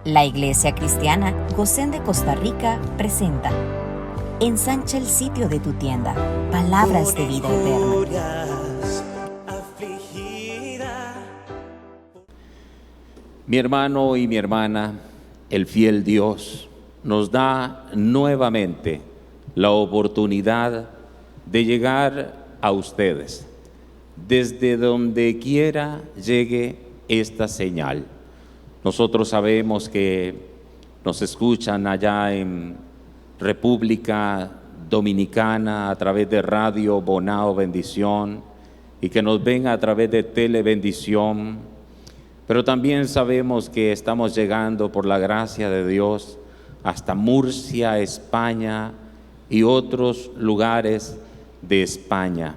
La Iglesia Cristiana Gosén de Costa Rica presenta Ensancha el sitio de tu tienda, palabras de vida eterna. Mi hermano y mi hermana, el fiel Dios nos da nuevamente la oportunidad de llegar a ustedes, desde donde quiera llegue esta señal. Nosotros sabemos que nos escuchan allá en República Dominicana a través de Radio Bonao Bendición y que nos ven a través de Telebendición, pero también sabemos que estamos llegando por la gracia de Dios hasta Murcia, España y otros lugares de España.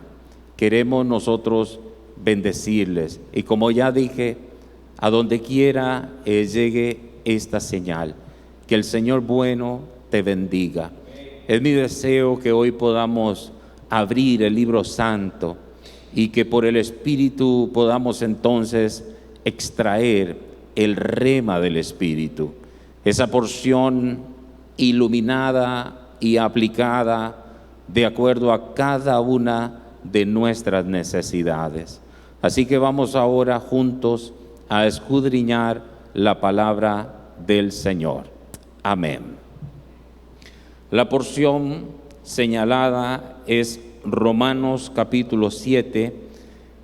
Queremos nosotros bendecirles y, como ya dije, a donde quiera llegue esta señal, que el Señor bueno te bendiga. Es mi deseo que hoy podamos abrir el libro santo y que por el Espíritu podamos entonces extraer el rema del Espíritu, esa porción iluminada y aplicada de acuerdo a cada una de nuestras necesidades. Así que vamos ahora juntos a escudriñar la palabra del Señor. Amén. La porción señalada es Romanos capítulo 7,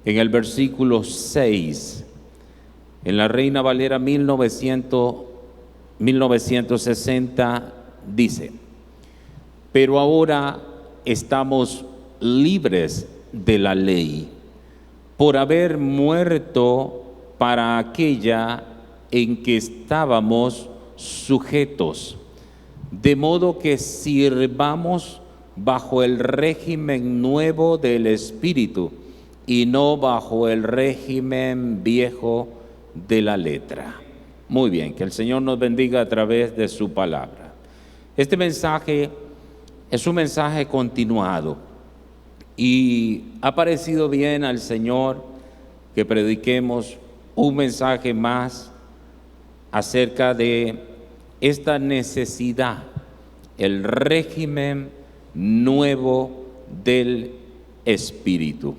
en el versículo 6. En la Reina Valera 1960 dice: pero ahora estamos libres de la ley, por haber muerto para aquella en que estábamos sujetos, de modo que sirvamos bajo el régimen nuevo del Espíritu y no bajo el régimen viejo de la letra. Muy bien, que el Señor nos bendiga a través de su palabra. Este mensaje es un mensaje continuado y ha parecido bien al Señor que prediquemos un mensaje más acerca de esta necesidad, el régimen nuevo del Espíritu.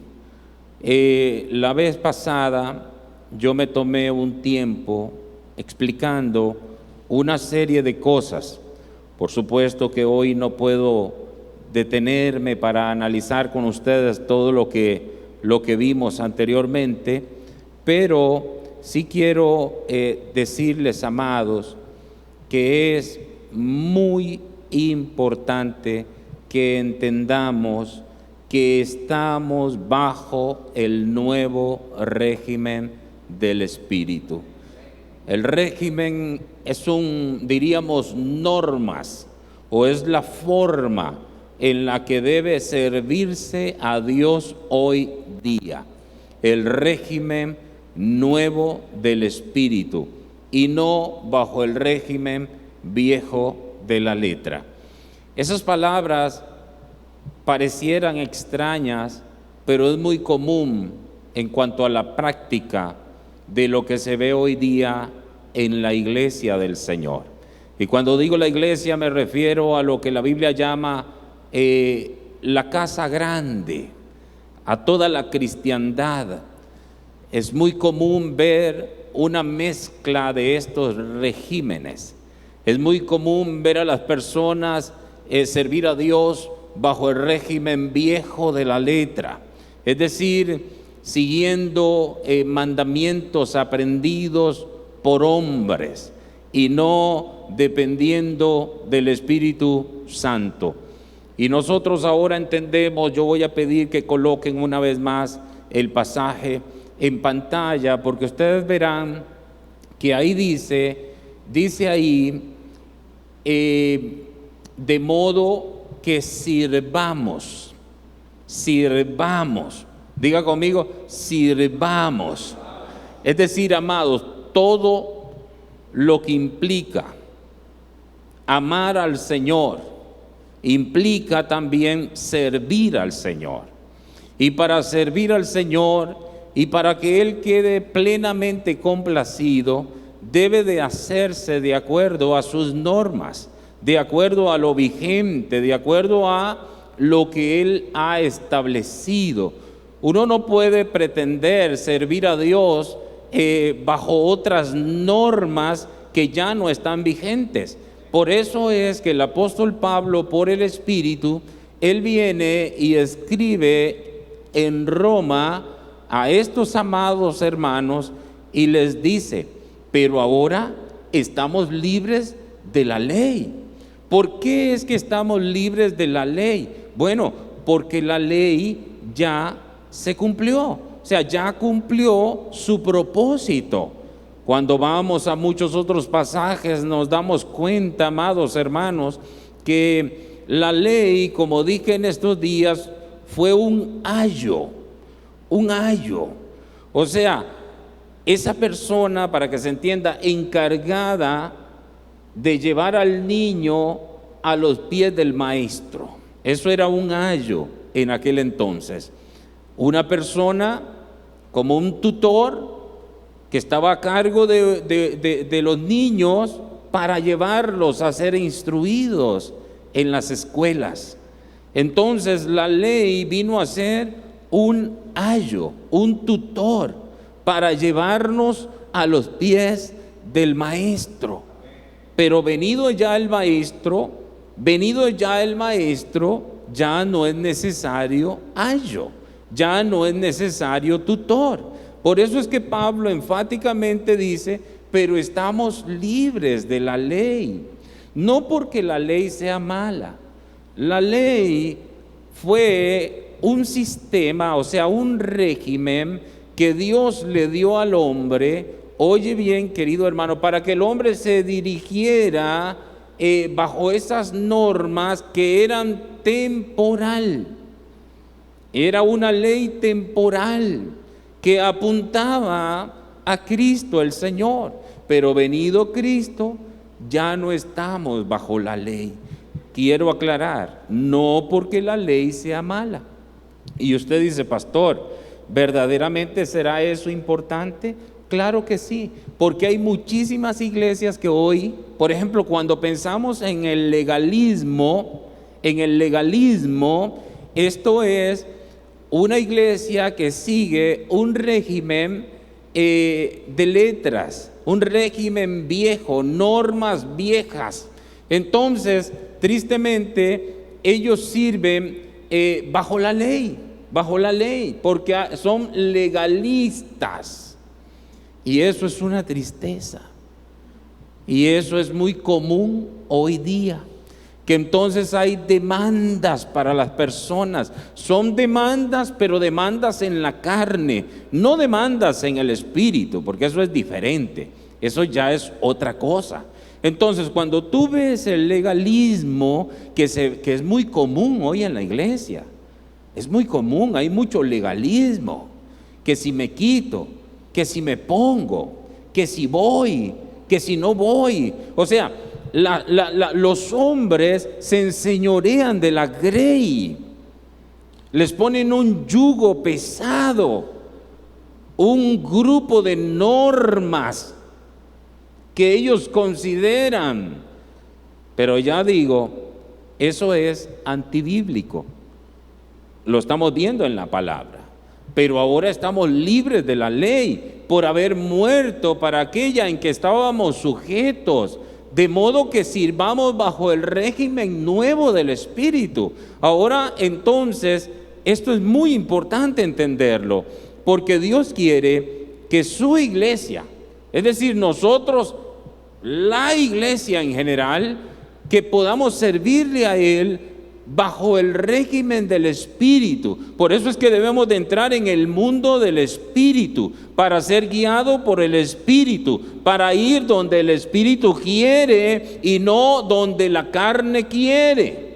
La vez pasada yo me tomé un tiempo explicando una serie de cosas. Por supuesto que hoy no puedo detenerme para analizar con ustedes todo lo que vimos anteriormente, pero sí quiero decirles, amados, que es muy importante que entendamos que estamos bajo el nuevo régimen del Espíritu. El régimen es diríamos, normas, o es la forma en la que debe servirse a Dios hoy día. El régimen nuevo del Espíritu y no bajo el régimen viejo de la letra. Esas palabras parecieran extrañas, pero es muy común en cuanto a la práctica de lo que se ve hoy día en la iglesia del Señor. Y cuando digo la iglesia me refiero a lo que la Biblia llama la casa grande, a toda la cristiandad. Es muy común ver una mezcla de estos regímenes. Es muy común ver a las personas servir a Dios bajo el régimen viejo de la letra, es decir, siguiendo mandamientos aprendidos por hombres y no dependiendo del Espíritu Santo. Y nosotros ahora entendemos, yo voy a pedir que coloquen una vez más el pasaje en pantalla, porque ustedes verán que ahí dice ahí, de modo que sirvamos, diga conmigo, sirvamos. Es decir, amados, todo lo que implica amar al Señor implica también servir al Señor. Y para servir al Señor y para que Él quede plenamente complacido, debe de hacerse de acuerdo a sus normas, de acuerdo a lo vigente, de acuerdo a lo que Él ha establecido. Uno no puede pretender servir a Dios bajo otras normas que ya no están vigentes. Por eso es que el apóstol Pablo, por el Espíritu, él viene y escribe en Roma a estos amados hermanos y les dice: pero ahora estamos libres de la ley. ¿Por qué es que estamos libres de la ley? Bueno, porque la ley ya se cumplió, o sea, ya cumplió su propósito. Cuando vamos a muchos otros pasajes nos damos cuenta, amados hermanos, que la ley, como dije en estos días, fue un ayo. O sea, esa persona, para que se entienda, encargada de llevar al niño a los pies del maestro. Eso era un ayo en aquel entonces. Una persona como un tutor que estaba a cargo de los niños para llevarlos a ser instruidos en las escuelas. Entonces la ley vino a ser un ayo, un tutor para llevarnos a los pies del maestro. Pero venido ya el maestro, ya no es necesario ayo, ya no es necesario tutor. Por eso es que Pablo enfáticamente dice: pero estamos libres de la ley. No porque la ley sea mala. La ley fue un sistema, o sea, un régimen que Dios le dio al hombre. Oye bien, querido hermano, para que el hombre se dirigiera bajo esas normas que eran temporal. Era una ley temporal que apuntaba a Cristo el Señor. Pero venido Cristo, ya no estamos bajo la ley. Quiero aclarar, no porque la ley sea mala. Y usted dice: pastor, ¿verdaderamente será eso importante? Claro que sí, porque hay muchísimas iglesias que hoy, por ejemplo, cuando pensamos en el legalismo, esto es una iglesia que sigue un régimen de letras, un régimen viejo, normas viejas. Entonces, tristemente, ellos sirven bajo la ley, porque son legalistas. Y eso es una tristeza. Y eso es muy común hoy día. Que entonces hay demandas para las personas. Son demandas, pero demandas en la carne, no demandas en el espíritu, porque eso es diferente. Eso ya es otra cosa. Entonces, cuando tú ves el legalismo, que es muy común hoy en la iglesia, es muy común, hay mucho legalismo, que si me quito, que si me pongo, que si voy, que si no voy. O sea, los hombres se enseñorean de la grey, les ponen un yugo pesado, un grupo de normas que ellos consideran. Pero ya digo, eso es antibíblico. Lo estamos viendo en la palabra. Pero ahora estamos libres de la ley por haber muerto para aquella en que estábamos sujetos, de modo que sirvamos bajo el régimen nuevo del Espíritu. Ahora entonces, esto es muy importante entenderlo, porque Dios quiere que su iglesia, es decir, nosotros, la iglesia en general, que podamos servirle a Él bajo el régimen del Espíritu. Por eso es que debemos de entrar en el mundo del Espíritu, para ser guiado por el Espíritu, para ir donde el Espíritu quiere y no donde la carne quiere.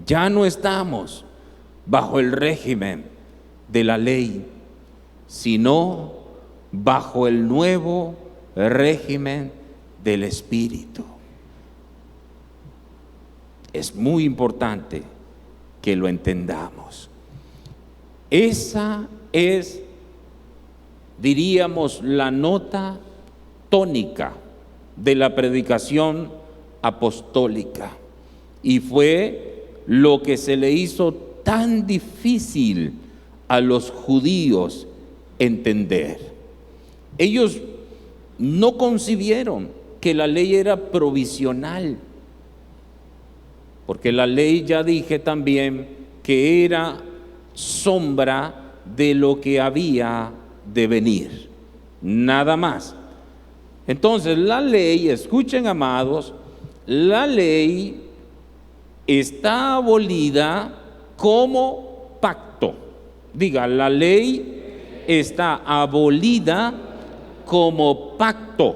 Ya no estamos bajo el régimen de la ley, sino bajo el nuevo régimen del Espíritu. Es muy importante que lo entendamos. Esa es diríamos, la nota tónica de la predicación apostólica. Y fue lo que se le hizo tan difícil a los judíos entender. Ellos no concibieron que la ley era provisional, porque la ley, ya dije también, que era sombra de lo que había de venir, nada más. Entonces la ley, escuchen amados, la ley está abolida como pacto. Diga, la ley está abolida como pacto,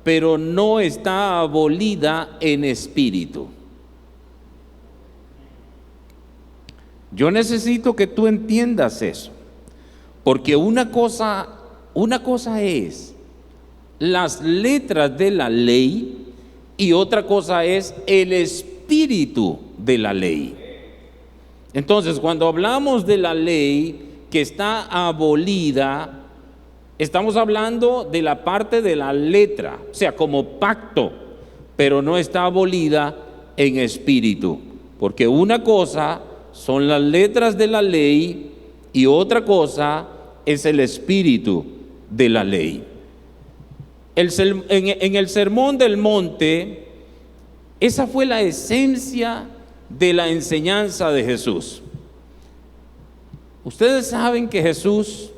pero no está abolida en espíritu. Yo necesito que tú entiendas eso, porque una cosa es las letras de la ley y otra cosa es el espíritu de la ley. Entonces, cuando hablamos de la ley que está abolida, estamos hablando de la parte de la letra, o sea, como pacto, pero no está abolida en espíritu, porque una cosa son las letras de la ley y otra cosa es el espíritu de la ley. En el Sermón del Monte, esa fue la esencia de la enseñanza de Jesús. Ustedes saben que Jesús,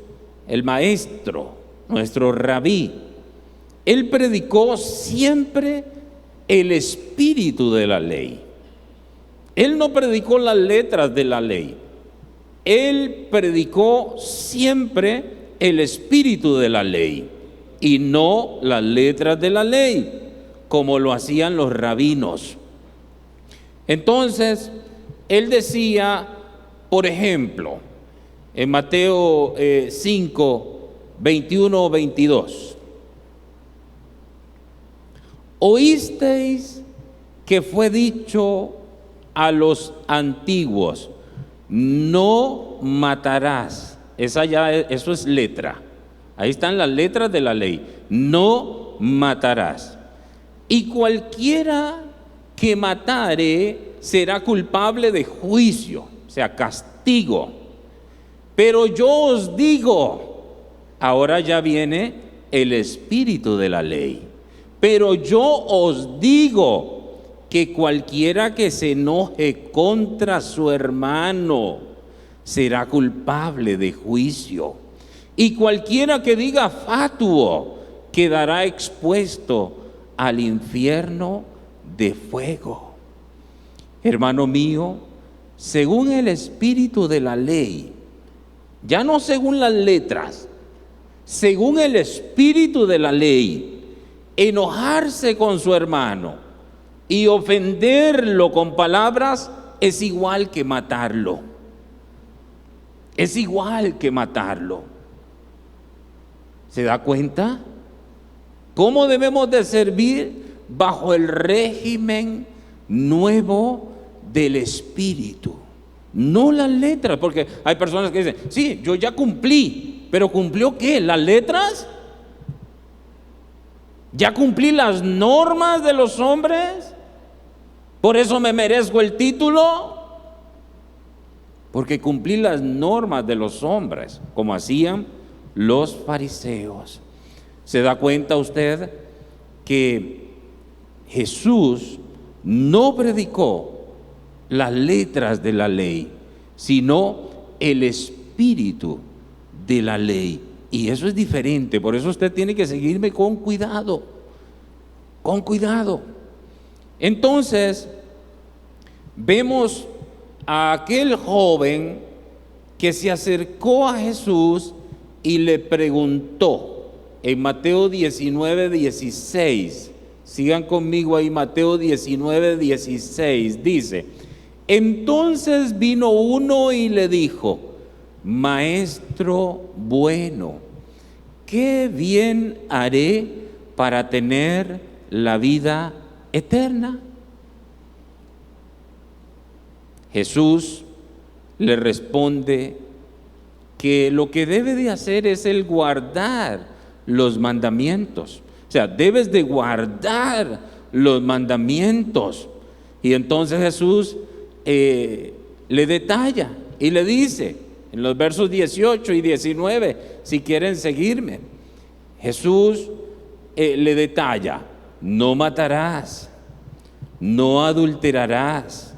el maestro, nuestro rabí, él predicó siempre el espíritu de la ley. Él no predicó las letras de la ley. Él predicó siempre el espíritu de la ley y no las letras de la ley, como lo hacían los rabinos. Entonces, él decía, por ejemplo, en Mateo 5, 21 o 22, oísteis que fue dicho a los antiguos, no matarás. Eso es letra. Ahí están las letras de la ley. No matarás. Y cualquiera que matare será culpable de juicio, o sea, castigo. Pero yo os digo, ahora ya viene el espíritu de la ley. Pero yo os digo que cualquiera que se enoje contra su hermano será culpable de juicio. Y cualquiera que diga fatuo quedará expuesto al infierno de fuego. Hermano mío, según el espíritu de la ley, ya no según las letras, según el espíritu de la ley, enojarse con su hermano y ofenderlo con palabras es igual que matarlo. Es igual que matarlo. ¿Se da cuenta? ¿Cómo debemos de servir bajo el régimen nuevo del espíritu? No las letras, porque hay personas que dicen, sí, yo ya cumplí, pero ¿cumplió qué? ¿Las letras? ¿Ya cumplí las normas de los hombres? ¿Por eso me merezco el título? Porque cumplí las normas de los hombres, como hacían los fariseos. ¿Se da cuenta usted que Jesús no predicó las letras de la ley, sino el espíritu de la ley? Y eso es diferente, por eso usted tiene que seguirme con cuidado, con cuidado. Entonces, vemos a aquel joven que se acercó a Jesús y le preguntó en Mateo 19, 16. Sigan conmigo ahí, Mateo 19, 16. Dice, entonces vino uno y le dijo, Maestro bueno, ¿qué bien haré para tener la vida eterna? Jesús le responde, que lo que debe de hacer es el guardar los mandamientos. O sea, debes de guardar los mandamientos. Y entonces Jesús le detalla y le dice en los versos 18 y 19, si quieren seguirme, Jesús le detalla: no matarás, no adulterarás,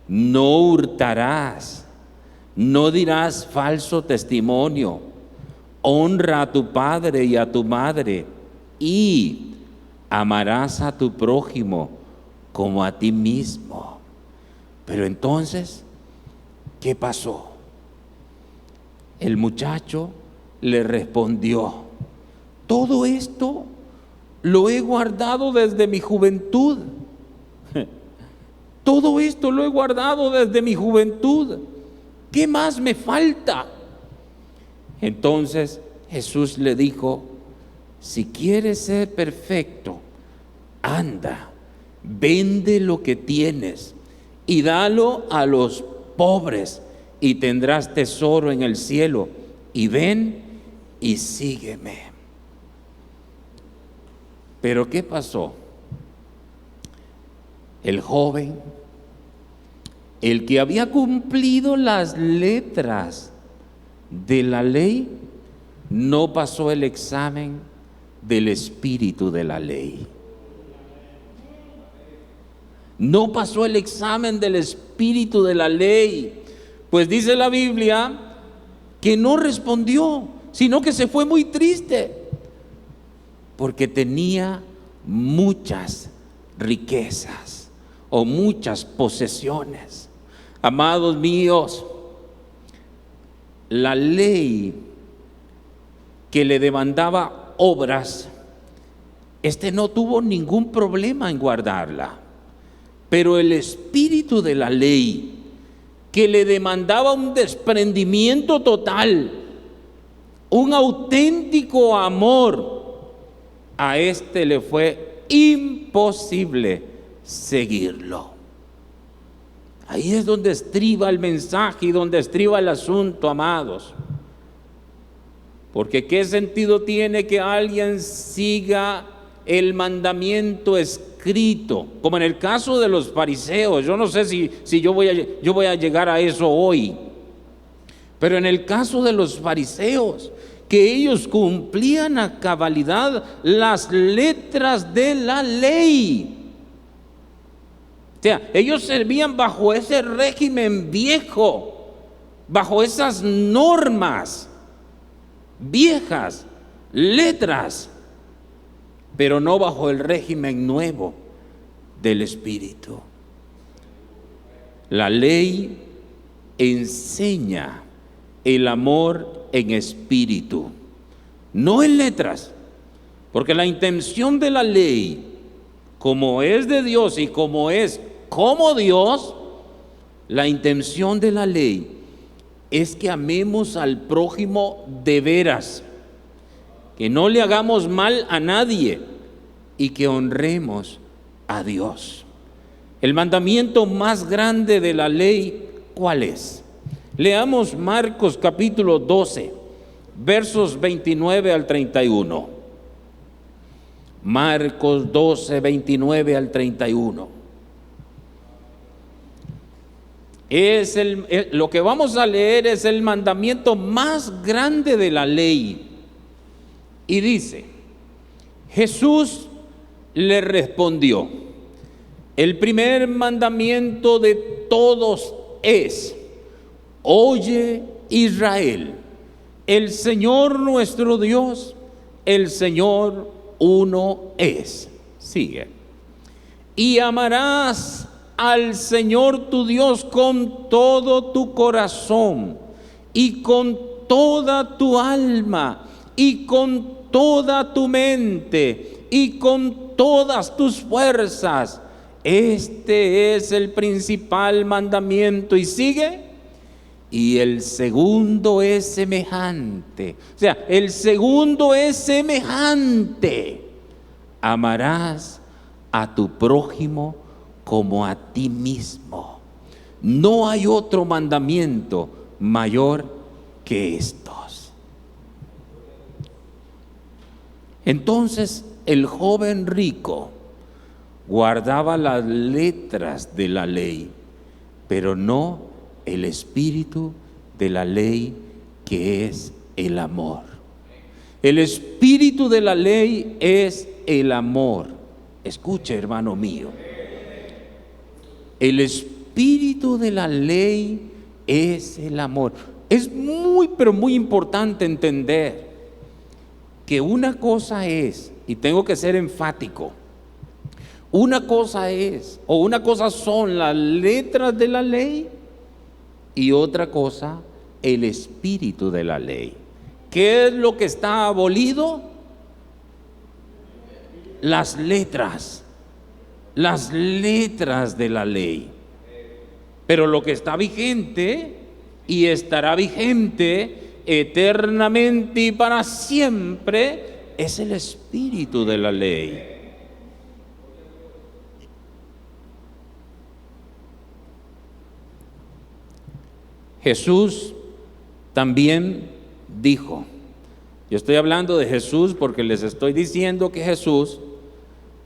no hurtarás, no dirás falso testimonio, honra a tu padre y a tu madre, y amarás a tu prójimo como a ti mismo. Pero entonces, ¿qué pasó? El muchacho le respondió: todo esto lo he guardado desde mi juventud. Todo esto lo he guardado desde mi juventud. ¿Qué más me falta? Entonces Jesús le dijo: si quieres ser perfecto, anda, vende lo que tienes y dalo a los pobres, y tendrás tesoro en el cielo, y ven y sígueme. Pero ¿qué pasó? El joven, el que había cumplido las letras de la ley, no pasó el examen del espíritu de la ley. No pasó el examen del espíritu de la ley. Pues dice la Biblia que no respondió, sino que se fue muy triste, porque tenía muchas riquezas o muchas posesiones. Amados míos, la ley que le demandaba obras, no tuvo ningún problema en guardarla. Pero el espíritu de la ley, que le demandaba un desprendimiento total, un auténtico amor, a le fue imposible seguirlo. Ahí es donde estriba el mensaje y donde estriba el asunto, amados. Porque ¿qué sentido tiene que alguien siga el mandamiento escrito? Como en el caso de los fariseos. Yo no sé si yo voy a llegar a eso hoy. Pero en el caso de los fariseos, que ellos cumplían a cabalidad las letras de la ley. O sea, ellos servían bajo ese régimen viejo, bajo esas normas viejas, letras, pero no bajo el régimen nuevo del Espíritu. La ley enseña el amor en espíritu, no en letras, porque la intención de la ley, como es de Dios y como es como Dios, la intención de la ley es que amemos al prójimo de veras, que no le hagamos mal a nadie y que honremos a Dios. El mandamiento más grande de la ley, ¿cuál es? Leamos Marcos capítulo 12, versos 29 al 31. Marcos 12, 29 al 31. Lo que vamos a leer es el mandamiento más grande de la ley. Y dice: Jesús le respondió: el primer mandamiento de todos es: oye, Israel, el Señor nuestro Dios, el Señor uno es. Sigue. Y amarás al Señor tu Dios con todo tu corazón y con toda tu alma y con toda tu mente y con todas tus fuerzas. Este es el principal mandamiento. Y sigue: y el segundo es semejante. O sea, el segundo es semejante: amarás a tu prójimo como a ti mismo. No hay otro mandamiento mayor que estos. Entonces el joven rico guardaba las letras de la ley, pero no el espíritu de la ley, que es el amor. El espíritu de la ley es el amor. Escuche, hermano mío. El espíritu de la ley es el amor. Es muy, pero muy importante entender que una cosa es, y tengo que ser enfático, una cosa es, o una cosa son las letras de la ley, y otra cosa, el espíritu de la ley. ¿Qué es lo que está abolido? Las letras de la ley. Pero lo que está vigente y estará vigente eternamente y para siempre es el espíritu de la ley. Jesús también dijo, yo estoy hablando de Jesús porque les estoy diciendo que Jesús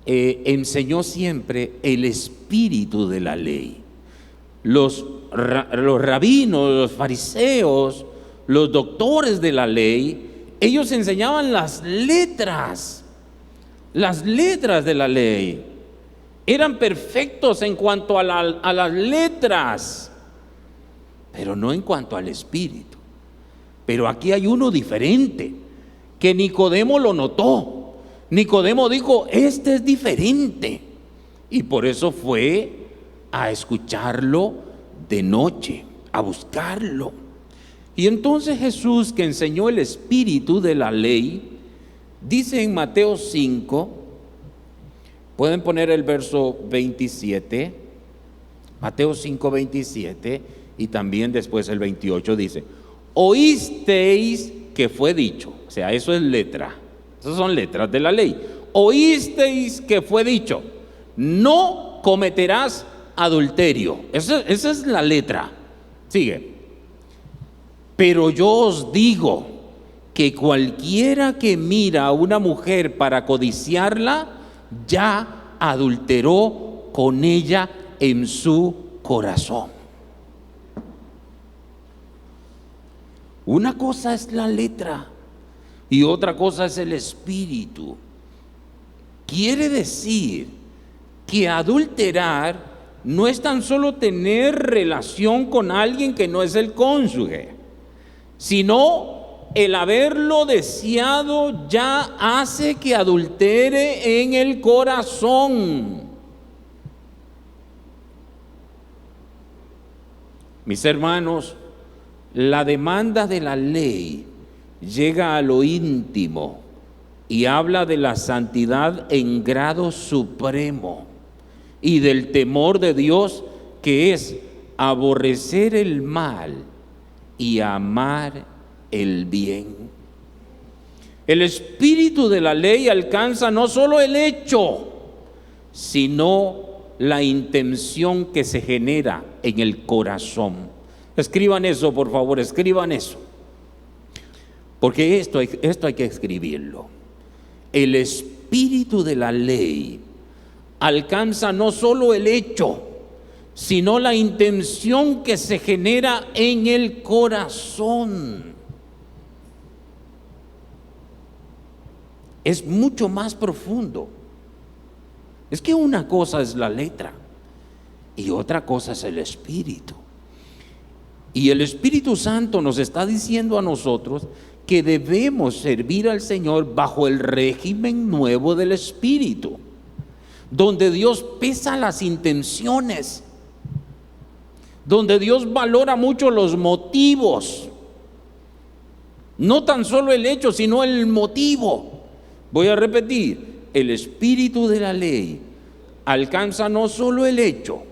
enseñó siempre el espíritu de la ley. Los rabinos, los fariseos, los doctores de la ley, ellos enseñaban las letras de la ley. Eran perfectos en cuanto a las letras, pero no en cuanto al espíritu. Pero aquí hay uno diferente, que Nicodemo lo notó. Nicodemo dijo, este es diferente, y por eso fue a escucharlo de noche, a buscarlo. Y entonces Jesús, que enseñó el espíritu de la ley, dice en Mateo 5, pueden poner el verso 27, Mateo 5, 27, y también después el 28 dice, oísteis que fue dicho, o sea, eso es letra, esas son letras de la ley. Oísteis que fue dicho, no cometerás adulterio. Esa es la letra. Sigue. Pero yo os digo que cualquiera que mira a una mujer para codiciarla, ya adulteró con ella en su corazón. Una cosa es la letra y otra cosa es el espíritu. Quiere decir que adulterar no es tan solo tener relación con alguien que no es el cónyuge, sino el haberlo deseado ya hace que adultere en el corazón. Mis hermanos, la demanda de la ley llega a lo íntimo y habla de la santidad en grado supremo y del temor de Dios, que es aborrecer el mal y amar el bien. El espíritu de la ley alcanza no solo el hecho, sino la intención que se genera en el corazón. Escriban eso, por favor, escriban eso. Porque esto hay que escribirlo. El espíritu de la ley alcanza no solo el hecho, sino la intención que se genera en el corazón. Es mucho más profundo. Es que una cosa es la letra y otra cosa es el espíritu. Y el Espíritu Santo nos está diciendo a nosotros que debemos servir al Señor bajo el régimen nuevo del Espíritu, donde Dios pesa las intenciones, donde Dios valora mucho los motivos, no tan solo el hecho, sino el motivo. Voy a repetir, el espíritu de la ley alcanza no solo el hecho,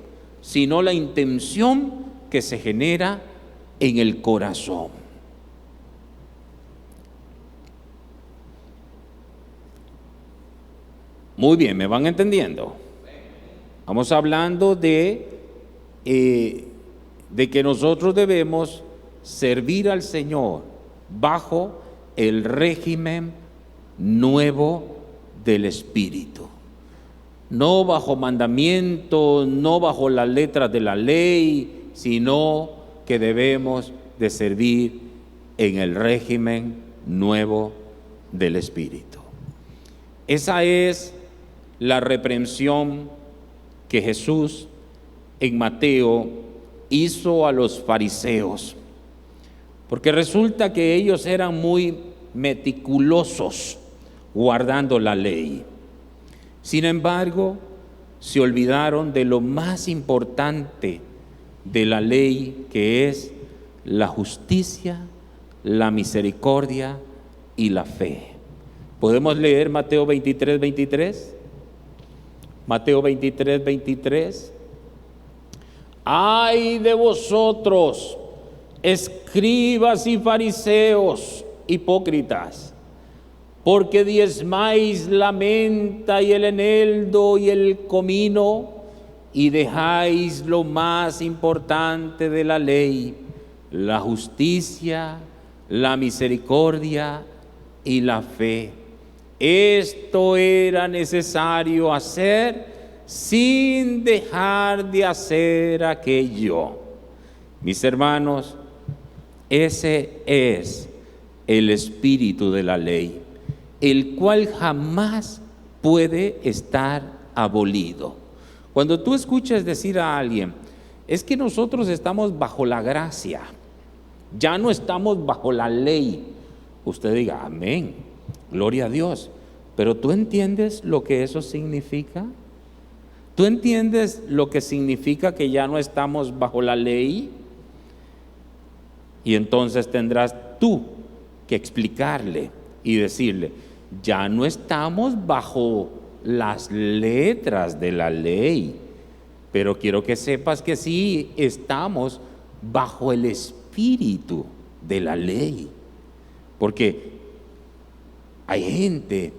sino la intención que se genera en el corazón. Muy bien, ¿me van entendiendo? Vamos hablando de que nosotros debemos servir al Señor bajo el régimen nuevo del Espíritu. No bajo mandamiento, no bajo las letras de la ley, sino que debemos de servir en el régimen nuevo del Espíritu. Esa es la reprensión que Jesús en Mateo hizo a los fariseos, porque resulta que ellos eran muy meticulosos guardando la ley. Sin embargo, se olvidaron de lo más importante de la ley, que es la justicia, la misericordia y la fe. ¿Podemos leer Mateo 23, 23? Mateo 23, 23. ¡Ay de vosotros, escribas y fariseos, hipócritas! Porque diezmáis la menta y el eneldo y el comino, y dejáis lo más importante de la ley, la justicia, la misericordia y la fe. Esto era necesario hacer sin dejar de hacer aquello. Mis hermanos, ese es el espíritu de la ley, el cual jamás puede estar abolido. Cuando tú escuchas decir a alguien, es que nosotros estamos bajo la gracia, ya no estamos bajo la ley, usted diga, amén, gloria a Dios. Pero ¿tú entiendes lo que eso significa? ¿Tú entiendes lo que significa que ya no estamos bajo la ley? Y entonces tendrás tú que explicarle y decirle, ya no estamos bajo las letras de la ley, pero quiero que sepas que sí estamos bajo el espíritu de la ley, porque hay gente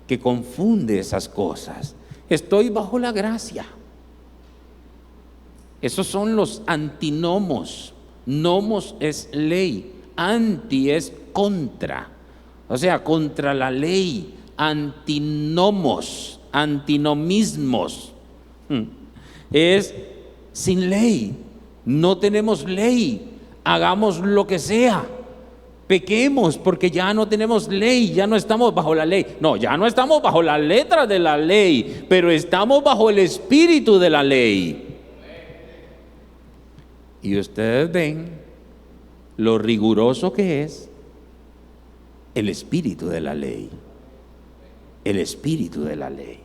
que confunde esas cosas. Estoy bajo la gracia. Esos son los antinomos. Nomos es ley, anti es contra, o sea, contra la ley. Antinomos, antinomismos, es sin ley. No tenemos ley, hagamos lo que sea, pequemos porque ya no tenemos ley, ya no estamos bajo la ley. No, ya no estamos bajo la letra de la ley, pero estamos bajo el espíritu de la ley. Y ustedes ven lo riguroso que es el espíritu de la ley. El espíritu de la ley.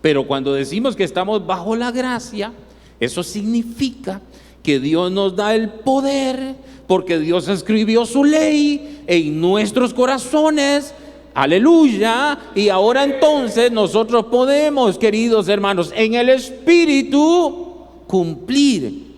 Pero cuando decimos que estamos bajo la gracia, eso significa que Dios nos da el poder, porque Dios escribió su ley en nuestros corazones. Aleluya. Y ahora entonces nosotros podemos, queridos hermanos, en el espíritu cumplir,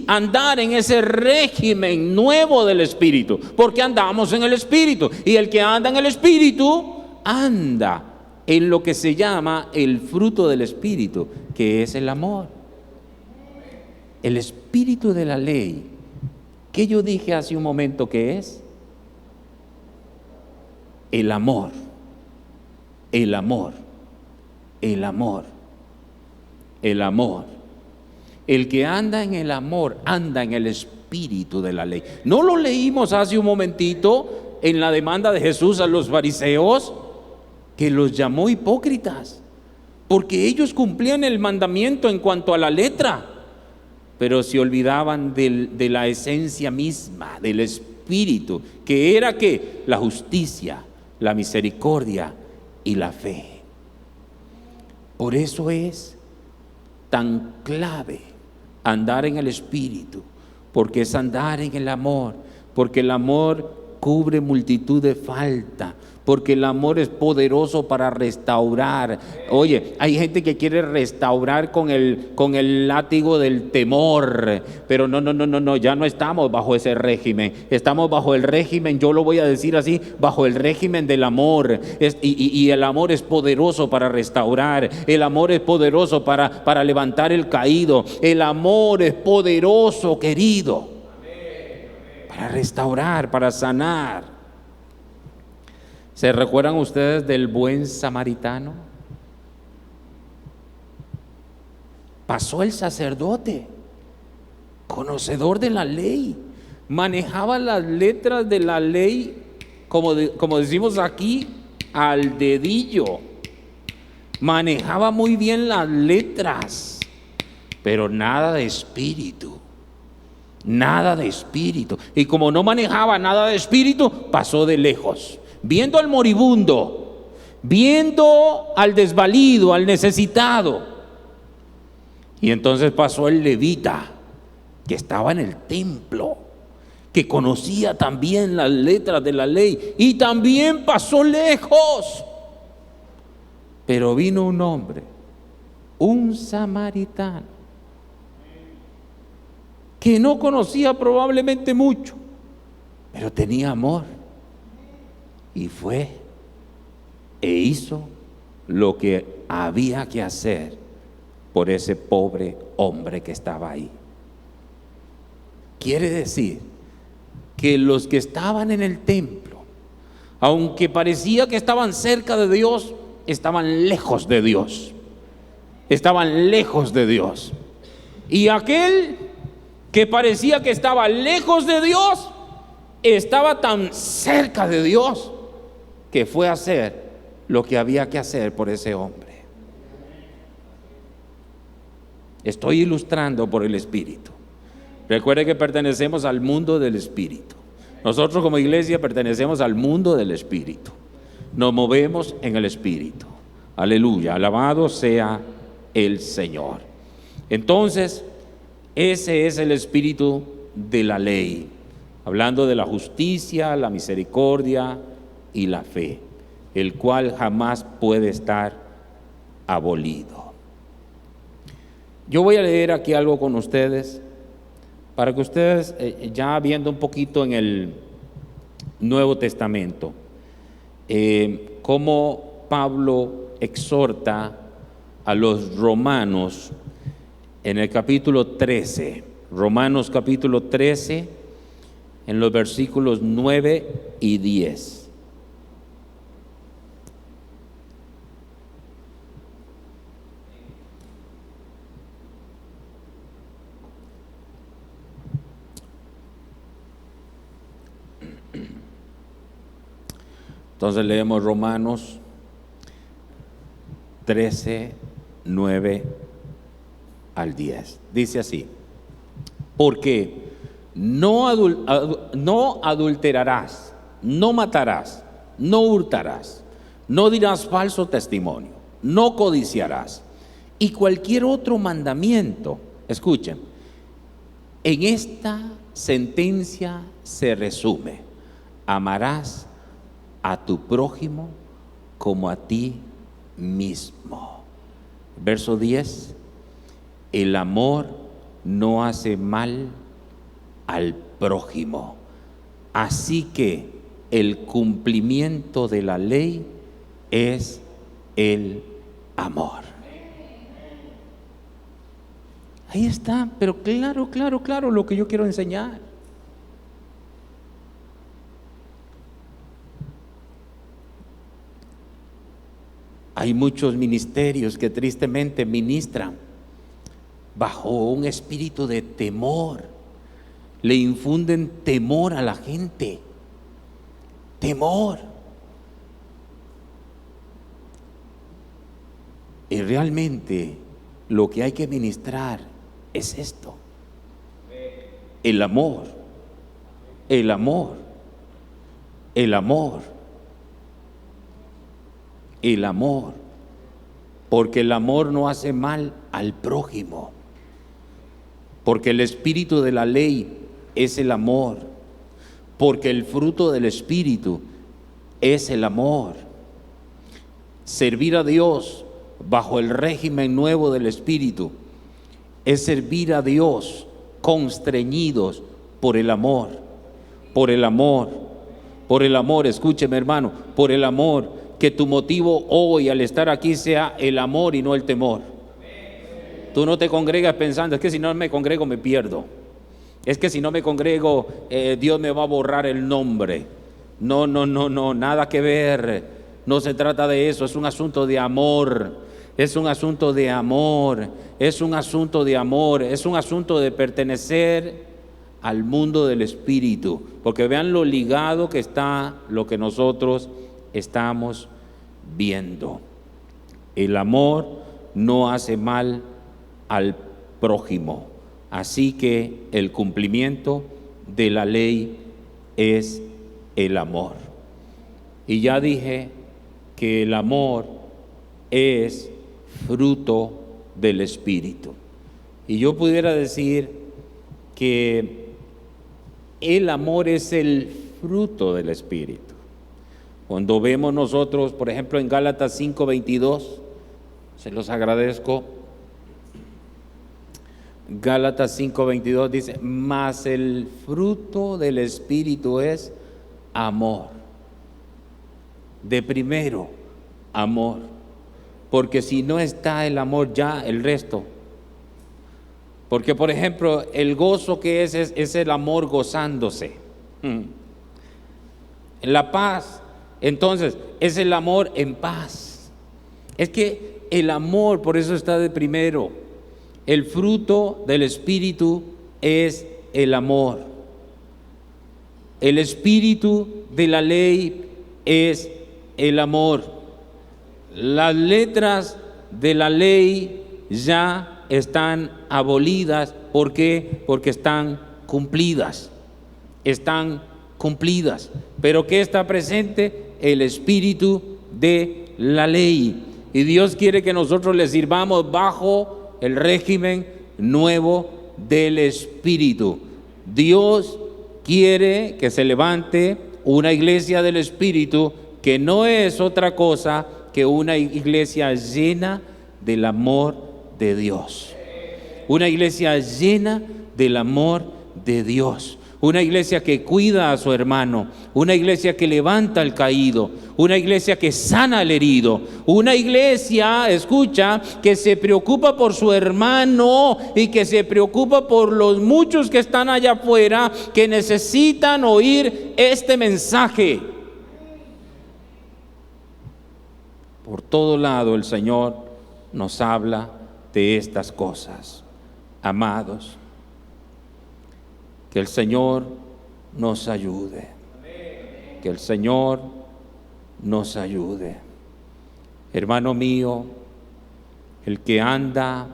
andar en ese régimen nuevo del espíritu, porque andamos en el espíritu, y el que anda en el espíritu anda en lo que se llama el fruto del espíritu, que es el amor. El espíritu de la ley, que yo dije hace un momento que es el amor, el amor, el amor, el amor. El que anda en el amor, anda en el espíritu de la ley. ¿No lo leímos hace un momentito en la demanda de Jesús a los fariseos? Que los llamó hipócritas, porque ellos cumplían el mandamiento en cuanto a la letra, pero se olvidaban de la esencia misma, del espíritu, que era ¿qué? La justicia, la misericordia y la fe. Por eso es tan clave andar en el espíritu, porque es andar en el amor, porque el amor cubre multitud de falta, porque el amor es poderoso para restaurar. Oye, hay gente que quiere restaurar con el látigo del temor, pero no, ya no estamos bajo ese régimen, estamos bajo el régimen, yo lo voy a decir así, bajo el régimen del amor. Y el amor es poderoso para restaurar, el amor es poderoso para levantar el caído, el amor es poderoso, querido. para restaurar, para sanar. ¿Se recuerdan ustedes del buen samaritano? Pasó el sacerdote, conocedor de la ley, manejaba las letras de la ley, como decimos aquí, al dedillo. Manejaba muy bien las letras, pero nada de espíritu. Nada de espíritu. Y como no manejaba nada de espíritu, pasó de lejos, viendo al moribundo, viendo al desvalido, al necesitado. Y entonces pasó el levita, que estaba en el templo, que conocía también las letras de la ley, y también pasó lejos. Pero vino un hombre, un samaritano, que no conocía probablemente mucho, pero tenía amor, y fue e hizo lo que había que hacer por ese pobre hombre que estaba ahí. Quiere decir que los que estaban en el templo, aunque parecía que estaban cerca de Dios, estaban lejos de Dios. Estaban lejos de Dios. Y aquel que parecía que estaba lejos de Dios, estaba tan cerca de Dios, que fue a hacer lo que había que hacer por ese hombre. Estoy ilustrando por el Espíritu. Recuerde que pertenecemos al mundo del Espíritu. Nosotros como iglesia pertenecemos al mundo del Espíritu. Nos movemos en el Espíritu. Aleluya, alabado sea el Señor. Entonces, ese es el espíritu de la ley, hablando de la justicia, la misericordia y la fe, el cual jamás puede estar abolido. Yo voy a leer aquí algo con ustedes, para que ustedes, ya viendo un poquito en el Nuevo Testamento, cómo Pablo exhorta a los romanos en el capítulo 13, Romanos capítulo 13, en los versículos 9 y 10. Entonces leemos Romanos 13, 9 al 10. Dice así: porque no adulterarás, no matarás, no hurtarás, no dirás falso testimonio, no codiciarás, y cualquier otro mandamiento. Escuchen, en esta sentencia se resume: amarás a tu prójimo como a ti mismo. Verso 10: el amor no hace mal al prójimo, así que el cumplimiento de la ley es el amor. Ahí está, pero claro lo que yo quiero enseñar. Hay muchos ministerios que tristemente ministran bajo un espíritu de temor, le infunden temor a la gente, temor. Y realmente lo que hay que ministrar es esto: el amor, el amor, el amor, el amor, porque el amor no hace mal al prójimo, porque el espíritu de la ley es el amor, porque el fruto del espíritu es el amor. Servir a Dios bajo el régimen nuevo del espíritu es servir a Dios constreñidos por el amor, por el amor, por el amor. Escúcheme, hermano, por el amor. Que tu motivo hoy al estar aquí sea el amor y no el temor. Tú no te congregas pensando: es que si no me congrego me pierdo. Es que si no me congrego, Dios me va a borrar el nombre. No, nada que ver. No se trata de eso, es un asunto de amor. Es un asunto de amor, es un asunto de amor, es un asunto de pertenecer al mundo del Espíritu. Porque vean lo ligado que está lo que nosotros estamos viendo. El amor no hace mal al prójimo. Así que el cumplimiento de la ley es el amor. Y ya dije que el amor es fruto del Espíritu. Y yo pudiera decir que el amor es el fruto del Espíritu. Cuando vemos nosotros, por ejemplo, en Gálatas 5:22, se los agradezco. Gálatas 5:22 dice: mas el fruto del Espíritu es amor. De primero, amor. Porque si no está el amor, ya el resto. Porque, por ejemplo, el gozo que es el amor gozándose. La paz, entonces, es el amor en paz. Es que el amor, por eso está de primero. El fruto del Espíritu es el amor. El espíritu de la ley es el amor. Las letras de la ley ya están abolidas. ¿Por qué? Porque están cumplidas. Están cumplidas. ¿Pero qué está presente? El espíritu de la ley. Y Dios quiere que nosotros le sirvamos bajo el régimen nuevo del Espíritu. Dios quiere que se levante una iglesia del Espíritu que no es otra cosa que una iglesia llena del amor de Dios. Una iglesia llena del amor de Dios. Una iglesia que cuida a su hermano, una iglesia que levanta al caído, una iglesia que sana al herido, una iglesia, escucha, que se preocupa por su hermano y que se preocupa por los muchos que están allá afuera que necesitan oír este mensaje. Por todo lado el Señor nos habla de estas cosas. Amados, que el Señor nos ayude. Que el Señor nos ayude. Hermano mío, el que anda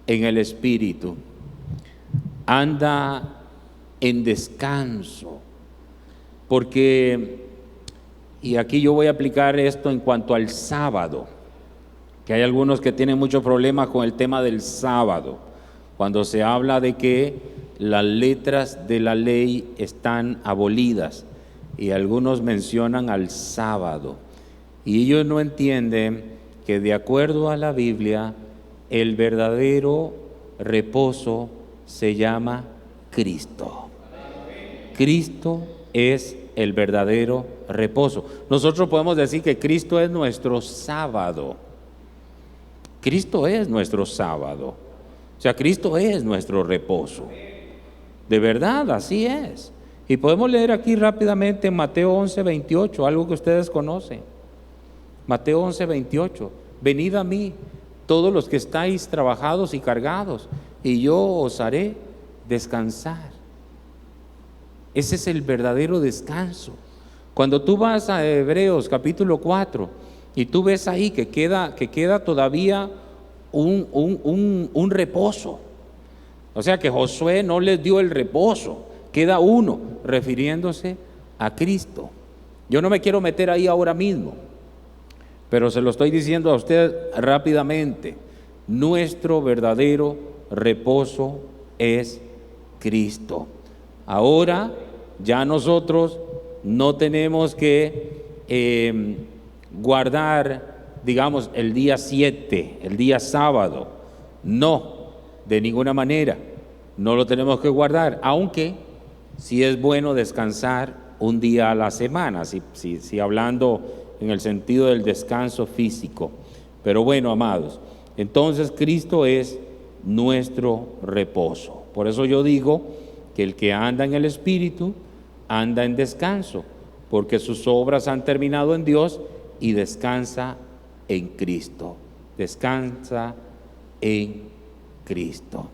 en el Espíritu, anda en descanso. Porque, y aquí yo voy a aplicar esto en cuanto al sábado, que hay algunos que tienen mucho problema con el tema del sábado, cuando se habla de que las letras de la ley están abolidas y algunos mencionan al sábado y ellos no entienden que de acuerdo a la Biblia el verdadero reposo se llama Cristo. Cristo es el verdadero reposo. Nosotros podemos decir que Cristo es nuestro sábado. Cristo es nuestro sábado. O sea, Cristo es nuestro reposo. De verdad, así es. Y podemos leer aquí rápidamente en Mateo 11:28, algo que ustedes conocen. Mateo 11:28. Venid a mí, todos los que estáis trabajados y cargados, y yo os haré descansar. Ese es el verdadero descanso. Cuando tú vas a Hebreos capítulo 4 y tú ves ahí que queda todavía un reposo. O sea que Josué no les dio el reposo, queda uno, refiriéndose a Cristo. Yo no me quiero meter ahí ahora mismo, pero se lo estoy diciendo a usted rápidamente. Nuestro verdadero reposo es Cristo. Ahora ya nosotros no tenemos que guardar, digamos, el día 7, el día sábado. No, de ninguna manera, no lo tenemos que guardar, aunque sí es bueno descansar un día a la semana, si hablando en el sentido del descanso físico. Pero bueno, amados, entonces Cristo es nuestro reposo. Por eso yo digo que el que anda en el Espíritu anda en descanso, porque sus obras han terminado en Dios y descansa en Cristo. Descansa en Cristo.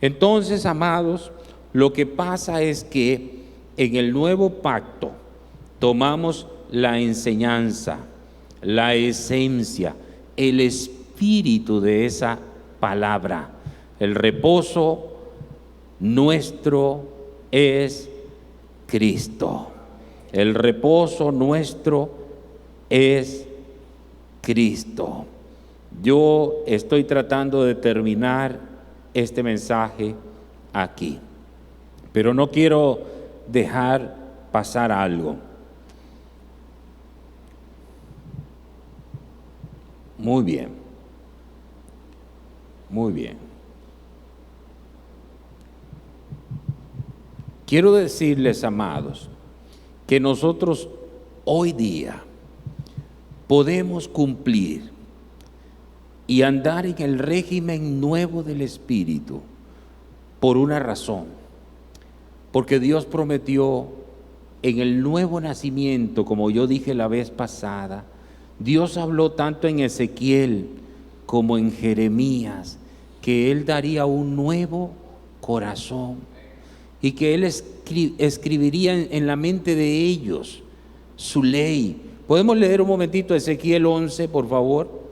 Entonces, amados, lo que pasa es que en el nuevo pacto tomamos la enseñanza, la esencia, el espíritu de esa palabra. El reposo nuestro es Cristo. El reposo nuestro es Cristo. Yo estoy tratando de terminar este mensaje aquí, pero no quiero dejar pasar algo. Muy bien, muy bien. Quiero decirles, amados, que nosotros hoy día podemos cumplir y andar en el régimen nuevo del Espíritu por una razón, porque Dios prometió en el nuevo nacimiento, como yo dije la vez pasada. Dios habló tanto en Ezequiel como en Jeremías que Él daría un nuevo corazón y que Él escribiría en la mente de ellos su ley. ¿Podemos leer un momentito Ezequiel 11, por favor?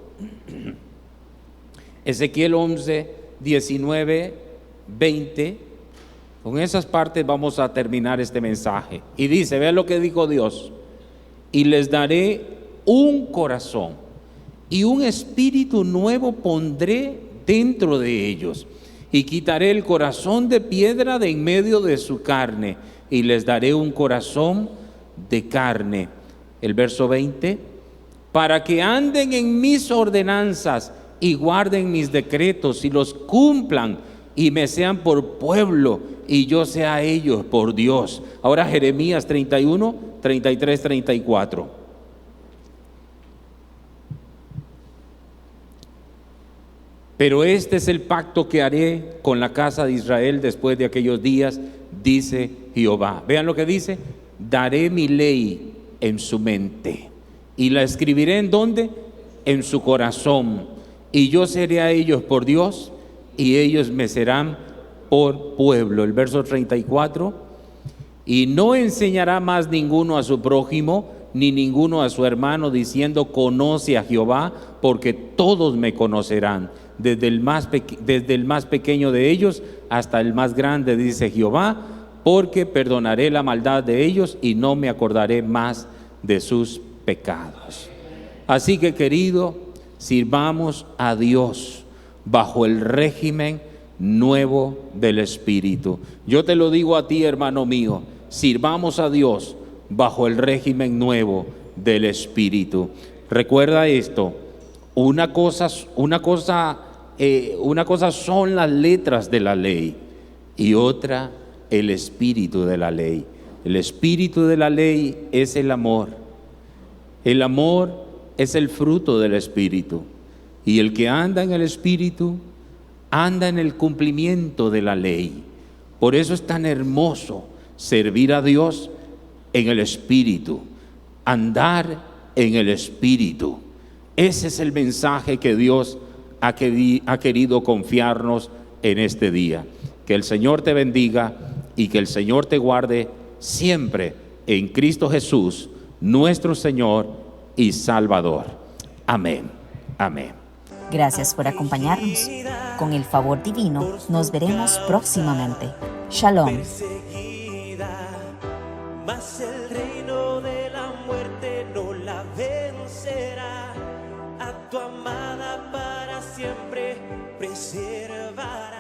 Ezequiel 11, 19, 20. Con esas partes vamos a terminar este mensaje. Y dice, vean lo que dijo Dios: y les daré un corazón y un espíritu nuevo pondré dentro de ellos, y quitaré el corazón de piedra de en medio de su carne, y les daré un corazón de carne. El verso 20, para que anden en mis ordenanzas y guarden mis decretos y los cumplan, y me sean por pueblo y yo sea a ellos por Dios. Ahora Jeremías 31, 33, 34. Pero este es el pacto que haré con la casa de Israel después de aquellos días, dice Jehová. Vean lo que dice: daré mi ley en su mente y la escribiré ¿en dónde? En su corazón, y yo seré a ellos por Dios y ellos me serán por pueblo. El verso 34, y no enseñará más ninguno a su prójimo ni ninguno a su hermano diciendo conoce a Jehová, porque todos me conocerán, desde el más pequeño de ellos hasta el más grande, dice Jehová, porque perdonaré la maldad de ellos y no me acordaré más de sus pecados. Así que, querido, sirvamos a Dios bajo el régimen nuevo del Espíritu. Yo te lo digo a ti, hermano mío, sirvamos a Dios bajo el régimen nuevo del Espíritu. Recuerda esto: una cosa son las letras de la ley y otra el espíritu de la ley. El espíritu de la ley es el amor. El amor es el fruto del Espíritu, y el que anda en el Espíritu anda en el cumplimiento de la ley. Por eso es tan hermoso servir a Dios en el Espíritu, andar en el Espíritu. Ese es el mensaje que Dios ha querido confiarnos en este día. Que el Señor te bendiga y que el Señor te guarde siempre en Cristo Jesús, nuestro Señor y Salvador. Amén. Amén. Gracias por acompañarnos. Con el favor divino, nos veremos próximamente. Shalom. Mas el reino de la muerte no la vencerá. A tu amada para siempre preservará.